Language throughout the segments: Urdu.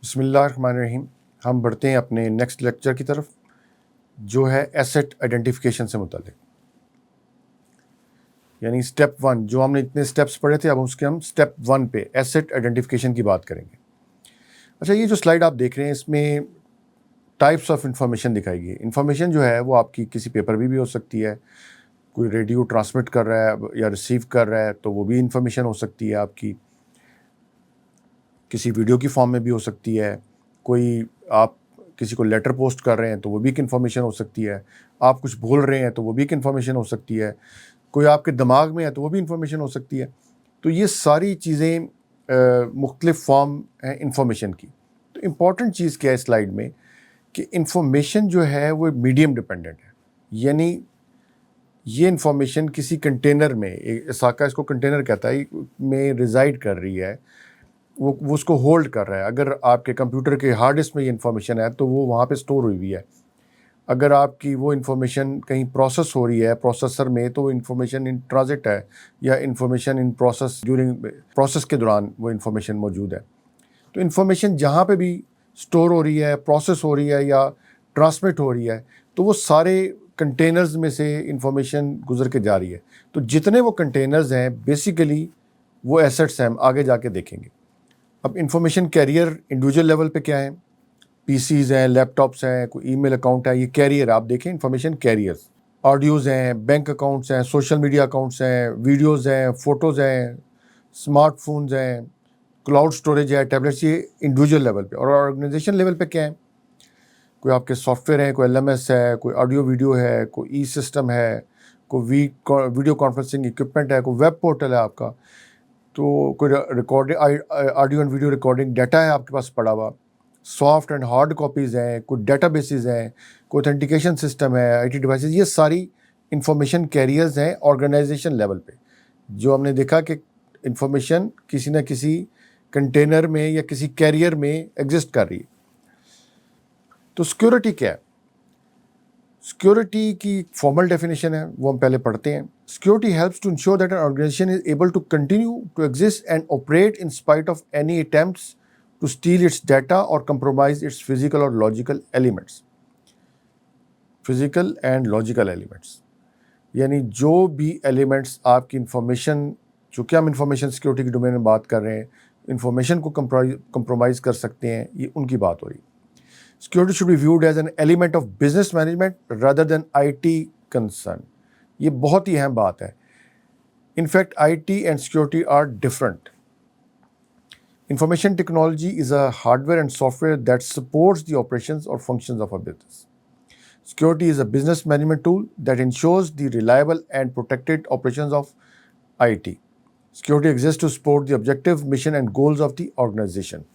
بسم اللہ الرحمن الرحیم. ہم بڑھتے ہیں اپنے نیکسٹ لیکچر کی طرف جو ہے ایسٹ آئیڈینٹیفیکیشن سے متعلق. یعنی اسٹیپ 1 جو ہم نے اتنے اسٹیپس پڑھے تھے، اب اس کے ہم اسٹیپ 1 پہ ایسٹ آئیڈینٹیفیکیشن کی بات کریں گے. اچھا، یہ جو سلائیڈ آپ دیکھ رہے ہیں اس میں ٹائپس آف انفارمیشن دکھائی گئی. انفارمیشن جو ہے وہ آپ کی کسی پیپر بھی ہو سکتی ہے، کوئی ریڈیو ٹرانسمٹ کر رہا ہے یا ریسیو کر رہا ہے تو وہ بھی انفارمیشن ہو سکتی ہے آپ کی. کسی ویڈیو کی فارم میں بھی ہو سکتی ہے. کوئی آپ کسی کو لیٹر پوسٹ کر رہے ہیں تو وہ بھی ایک انفارمیشن ہو سکتی ہے. آپ کچھ بول رہے ہیں تو وہ بھی ایک انفارمیشن ہو سکتی ہے. کوئی آپ کے دماغ میں ہے تو وہ بھی انفارمیشن ہو سکتی ہے. تو یہ ساری چیزیں مختلف فارم ہیں انفارمیشن کی. تو امپورٹنٹ چیز کیا ہے سلائیڈ میں کہ انفارمیشن جو ہے وہ میڈیم ڈپینڈنٹ ہے. یعنی یہ انفارمیشن کسی کنٹینر میں، اساکا اس کو کنٹینر کہتا ہے، میں ریزائڈ کر رہی ہے، وہ اس کو ہولڈ کر رہا ہے. اگر آپ کے کمپیوٹر کے ہارڈ ڈسک میں یہ انفارمیشن ہے تو وہ وہاں پہ اسٹور ہوئی ہوئی ہے. اگر آپ کی وہ انفارمیشن کہیں پروسیس ہو رہی ہے پروسیسر میں تو وہ انفارمیشن ان ٹرانزٹ ہے، یا information in process during process کے دوران وہ انفارمیشن موجود ہے. تو انفارمیشن جہاں پہ بھی اسٹور ہو رہی ہے، پروسیس ہو رہی ہے یا ٹرانسمٹ ہو رہی ہے تو وہ سارے کنٹینرز میں سے انفارمیشن گزر کے جا رہی ہے. تو جتنے وہ کنٹینرز ہیں بیسیکلی وہ ایسٹس ہیں، ہم آگے جا کے دیکھیں گے. اب انفارمیشن کیریئر انڈیویجول لیول پہ کیا ہے؟ پی سیز ہیں، لیپ ٹاپس ہیں، کوئی ای میل اکاؤنٹ ہے، یہ کیریئر آپ دیکھیں انفارمیشن کیریئرز. آڈیوز ہیں، بینک اکاؤنٹس ہیں، سوشل میڈیا اکاؤنٹس ہیں، ویڈیوز ہیں، فوٹوز ہیں، اسمارٹ فونز ہیں، کلاؤڈ اسٹوریج ہے، ٹیبلیٹس. یہ انڈیویجول لیول پہ. اور آرگنائزیشن لیول پہ کیا ہے؟ کوئی آپ کے سافٹ ویئر ہیں، کوئی LMS ہے، کوئی آڈیو ویڈیو ہے، کوئی ای سسٹم ہے، کوئی ویڈیو کانفرنسنگ اکوپمنٹ ہے، کوئی ویب پورٹل ہے آپ کا، تو کوئی audio and video recording data ہے آپ کے پاس پڑا ہوا، سافٹ اینڈ ہارڈ کاپیز ہیں، کوئی ڈیٹا بیسز ہیں، کوئی اوتھینٹیکیشن سسٹم ہے، IT ڈیوائسز. یہ ساری انفارمیشن کیریئرز ہیں آرگنائزیشن لیول پہ. جو ہم نے دیکھا کہ انفارمیشن کسی نہ کسی کنٹینر میں یا کسی کیریئر میں ایگزسٹ کر رہی ہے. تو سیکورٹی کیا ہے؟ سیکورٹی کی فارمل ڈیفینیشن ہے، وہ ہم پہلے پڑھتے ہیں. Security helps to ensure that an organization is able to continue to exist and operate in spite of any attempts to steal its data or compromise its physical or logical elements. Physical and logical elements. یعنی جو بھی ایلیمنٹس آپ کی انفارمیشن، چونکہ ہم انفارمیشن سیکورٹی کے ڈومین میں بات کر رہے ہیں، انفارمیشن کو کمپرومائز کر سکتے ہیں، یہ ان کی بات ہو رہی ہے. Security should be viewed as an element of business management rather than IT concern. یہ بہت ہی اہم بات ہے. In fact, IT and security are different. Information technology is a hardware and software that supports the operations or functions of a business. Security is a business management tool that ensures the reliable and protected operations of IT. Security exists to support the objective, mission and goals of the organization.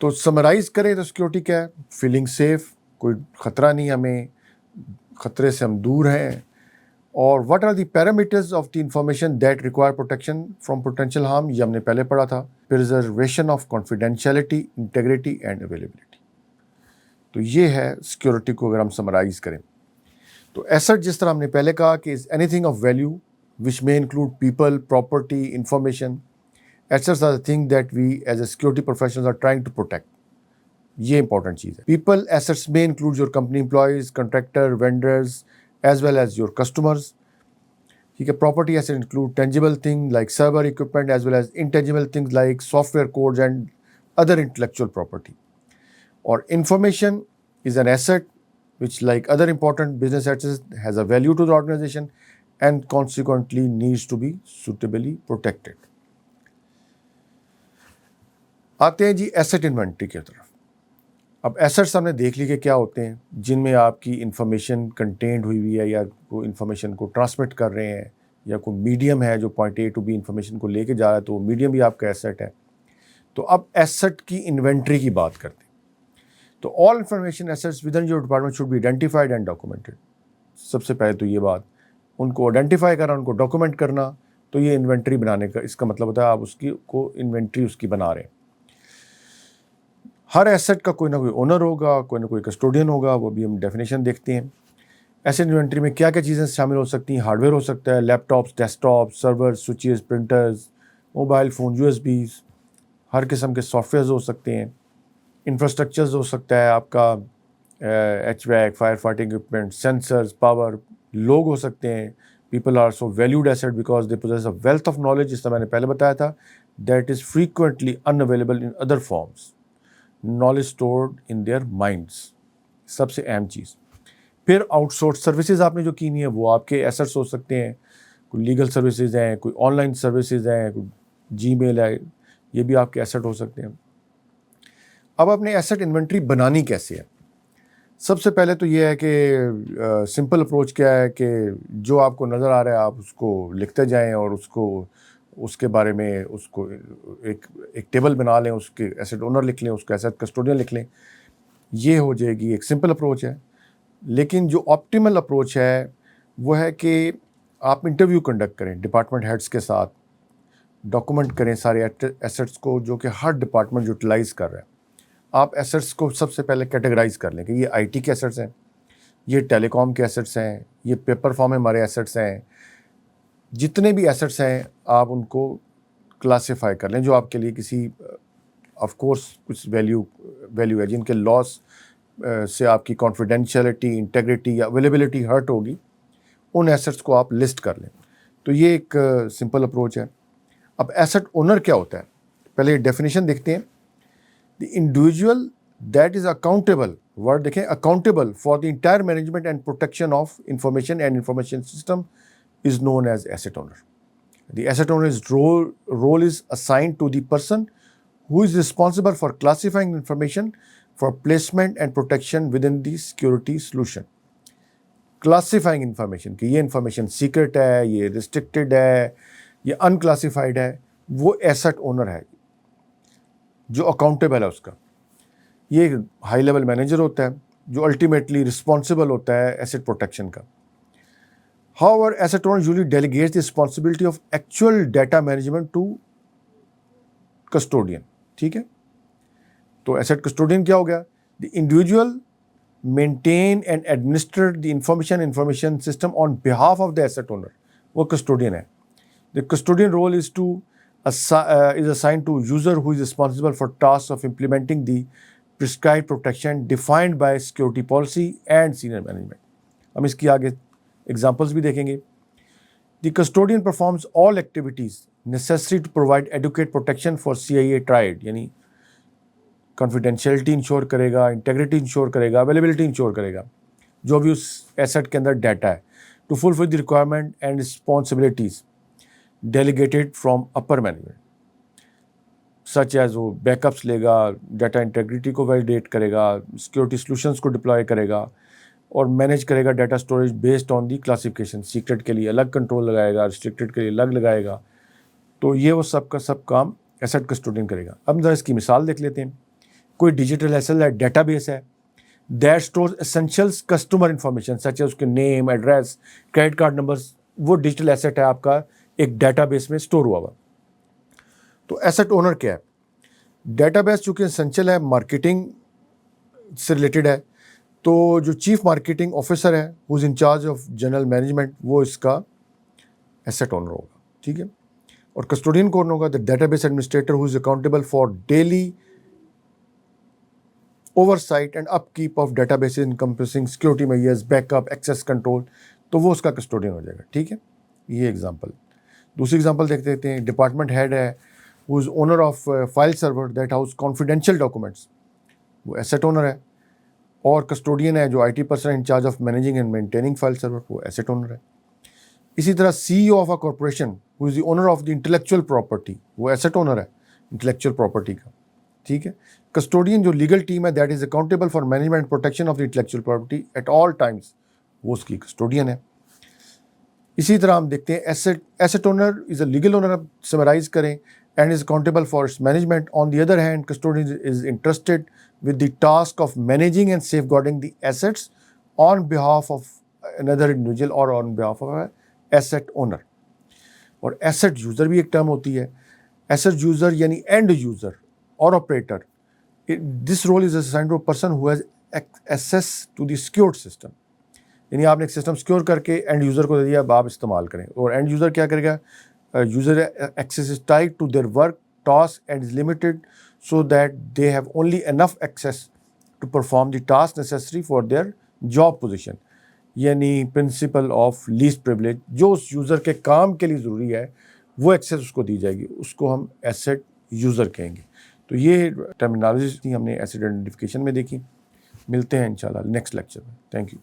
تو سمرائز کریں تو سیکورٹی کیا ہے؟ فیلنگ سیف، کوئی خطرہ نہیں ہمیں، خطرے سے ہم دور ہیں. اور what are the parameters of the information that require protection from potential harm, یہ ہم نے پہلے پڑھا تھا. Preservation of confidentiality, integrity and availability. تو یہ ہے سیکورٹی کو اگر ہم سمرائز کریں. تو ایسٹ جس طرح ہم نے پہلے کہا کہ is any thing of value which may include people, property, information. Assets are the thing that we as a security professionals are trying to protect. یہ امپورٹنٹ چیز ہے. People assets may include your company employees, contractor, vendors, as well as your customers. ٹھیک ہے. Property assets include tangible things like server equipment as well as intangible things like software codes and other intellectual property. Or information is an asset which, like other important business assets, has a value to the organization and consequently needs to be suitably protected. آتے ہیں جی ایسٹ انوینٹری کی طرف. اب ایسٹس ہم نے دیکھ لی کہ کیا ہوتے ہیں، جن میں آپ کی انفارمیشن کنٹینڈ ہوئی ہوئی ہے، یا کوئی انفارمیشن کو ٹرانسمٹ کر رہے ہیں، یا کوئی میڈیم ہے جو point A to B information کو لے کے جا رہا ہے، تو وہ میڈیم بھی آپ کا ایسٹ ہے. تو اب ایسٹ کی انوینٹری کی بات کرتے ہیں. تو all information assets within your department should be identified and documented. سب سے پہلے تو یہ بات، ان کو آئیڈینٹیفائی کرنا، ان کو ڈاکومنٹ کرنا. تو یہ انوینٹری بنانے کا اس کا مطلب ہوتا ہے آپ اس کی کو انوینٹری اس کی بنا رہے ہیں. ہر ایسٹ کا کوئی نہ کوئی اونر ہوگا، کوئی نہ کوئی کسٹوڈین ہوگا، وہ بھی ہم ڈیفینیشن دیکھتے ہیں. ایسٹ انوینٹری میں کیا کیا چیزیں شامل ہو سکتی ہیں؟ ہارڈ ویئر ہو سکتا ہے، laptops, desktop, server, switches, printers, mobile phone, USB. ہر قسم کے سافٹ ویئرز ہو سکتے ہیں, انفراسٹرکچرز ہو سکتا ہے آپ کا, HVAC, fire fighting equipment, sensors, power, لوگ ہو سکتے ہیں. People are so valued asset because they possess a wealth of knowledge, جس طرح میں نے پہلے بتایا تھا, that is frequently unavailable in other forms. Knowledge stored in their minds, سب سے اہم چیز. پھر آؤٹ سورس سروسز آپ نے جو کی ہوئی ہیں وہ آپ کے ایسٹس ہو سکتے ہیں. کوئی لیگل سروسز ہیں, کوئی آن لائن سروسز ہیں, کوئی جی میل ہے, یہ بھی آپ کے ایسٹ ہو سکتے ہیں. اب اپنے ایسٹ انوینٹری بنانی کیسے ہے؟ سب سے پہلے تو یہ ہے کہ سمپل اپروچ کیا ہے کہ جو آپ کو نظر آ رہا ہے آپ اس کو لکھتے جائیں اور اس کے بارے میں اس کو ایک ٹیبل بنا لیں, اس کے ایسٹ اونر لکھ لیں, اس کو ایسٹ کسٹوڈین لکھ لیں. یہ ہو جائے گی, ایک سمپل اپروچ ہے. لیکن جو آپٹیمل اپروچ ہے وہ ہے کہ آپ انٹرویو کنڈکٹ کریں ڈپارٹمنٹ ہیڈس کے ساتھ, ڈاکومنٹ کریں سارے ایسٹس کو جو کہ ہر ڈپارٹمنٹ یوٹیلائز کر رہا ہے. آپ ایسٹس کو سب سے پہلے کیٹیگرائز کر لیں کہ یہ آئی ٹی کے ایسٹس ہیں, یہ ٹیلی کام کے ایسٹس ہیں, یہ پیپر فارم میں ہمارے ایسٹس ہیں. جتنے بھی ایسٹس ہیں آپ ان کو کلاسیفائی کر لیں جو آپ کے لیے کسی آف کورس کچھ ویلیو ہے, جن کے لاس سے آپ کی کانفیڈینشیلٹی, انٹیگریٹی یا اویلیبلٹی ہرٹ ہوگی, ان ایسٹس کو آپ لسٹ کر لیں. تو یہ ایک سمپل اپروچ ہے. اب ایسٹ اونر کیا ہوتا ہے, پہلے ڈیفینیشن دیکھتے ہیں. The individual that is accountable, word دیکھیں, accountable for the entire management and protection of information and information system is known as asset owner. The asset owner's role is assigned to the person who is responsible for classifying information for placement and protection within the security solution. Classifying information کہ یہ انفارمیشن سیکرٹ ہے, یہ ریسٹرکٹیڈ ہے, یہ انکلاسیفائڈ ہے, وہ ایسٹ اونر ہے جو اکاؤنٹیبل ہے اس کا. یہ ہائی لیول مینیجر ہوتا ہے جو الٹیمیٹلی رسپانسبل ہوتا ہے ایسٹ پروٹیکشن کا. However, asset owner usually delegates the responsibility of actual data management to custodian. ٹھیک ہے, تو ایسٹ کسٹوڈین کیا ہو گیا؟ The individual maintain and administer the information system on behalf of the asset owner. وہ custodian ہے. The custodian role is assigned to user who is responsible for tasks of implementing the prescribed protection defined by security policy and senior management. ہم اس کی آگے ایگزامپلس بھی دیکھیں گے. The custodian performs all activities necessary to provide adequate protection for CIA triad, یعنی کانفیڈینشیلٹی انشور کرے گا, انٹیگریٹی انشور کرے گا, اویلیبلٹی انشور کرے گا, جو بھی اس ایسٹ کے اندر ڈیٹا ہے, to fulfil the requirement and responsibilities delegated from upper management, such as وہ بیک اپس لے گا, ڈیٹا انٹیگریٹی کو ویلیڈیٹ کرے گا, سیکورٹی سولوشنس کو ڈپلوائے کرے گا, اور مینیج کرے گا data storage based on the classification. Secret کے لیے الگ کنٹرول لگائے گا, ریسٹرکٹیڈ کے لیے الگ لگائے گا. تو یہ وہ سب کا سب کام ایسٹ کسٹوڈین کرے گا. اب ذرا اس کی مثال دیکھ لیتے ہیں. کوئی ڈیجیٹل ایسٹ ہے, ڈیٹا بیس ہے, that stores essentials customer information such as اس کے name, address, credit card numbers. وہ ڈیجیٹل ایسٹ ہے آپ کا ایک ڈیٹا بیس میں اسٹور ہوا ہوا. تو ایسٹ اونر کیا ہے؟ ڈیٹا بیس چونکہ اسینشیل ہے, مارکیٹنگ سے ریلیٹڈ ہے, تو جو چیف مارکیٹنگ آفیسر ہے who is in charge of general management, وہ اس کا ایسٹ اونر ہوگا. ٹھیک ہے, اور کسٹوڈین کون ہوگا؟ The database administrator who is accountable for daily oversight and upkeep of databases encompassing security measures, backup, access control. تو وہ اس کا کسٹوڈین ہو جائے گا. ٹھیک ہے, یہ ایگزامپل. دوسری ایگزامپل دیکھ لیتے ہیں. ڈپارٹمنٹ ہیڈ ہے who is owner of file server that houses confidential documents, وہ ایسٹ اونر ہے. اور کسٹوڈین ہے جو IT person in charge of managing and maintaining file server, وہ ایسٹ اونر ہے. اسی طرح CEO of a corporation who is the owner of the intellectual property, وہ ایسٹ اونر ہے انٹلیکچوئل پراپرٹی کا. ٹھیک ہے, کسٹوڈین جو لیگل ٹیم ہے that is accountable for management protection of the intellectual property at all times, وہ اس کی کسٹوڈین ہے. اسی طرح ہم دیکھتے ہیں asset owner is a legal owner, summarise کریں, and is accountable for its management. On the other hand, custodian is entrusted with the task of managing and safeguarding the assets on behalf of another individual or on behalf of an asset owner. اور asset user بھی ایک ٹرم ہوتی ہے. asset user یعنی end user or operator. This role is assigned to a person who has access to the secured system. یعنی آپ نے ایک سسٹم سیکیور کر کے اینڈ یوزر کو دے دیا, اب آپ استعمال کریں. اور اینڈ یوزر کیا کرے گا؟ User access is tied to their work task and is limited so that they have only enough access to perform the task necessary for their job position. یعنی پرنسپل آف لیسٹ پریولیج، جو اس یوزر کے کام کے لیے ضروری ہے وہ ایکسیس اس کو دی جائے گی، اس کو ہم ایسٹ یوزر کہیں گے. تو یہ ٹرمینالوجی ہم نے ایسٹ آئیڈینٹیفیکیشن میں دیکھی. ملتے ہیں انشاءاللہ نیکسٹ لیکچر میں. Thank you.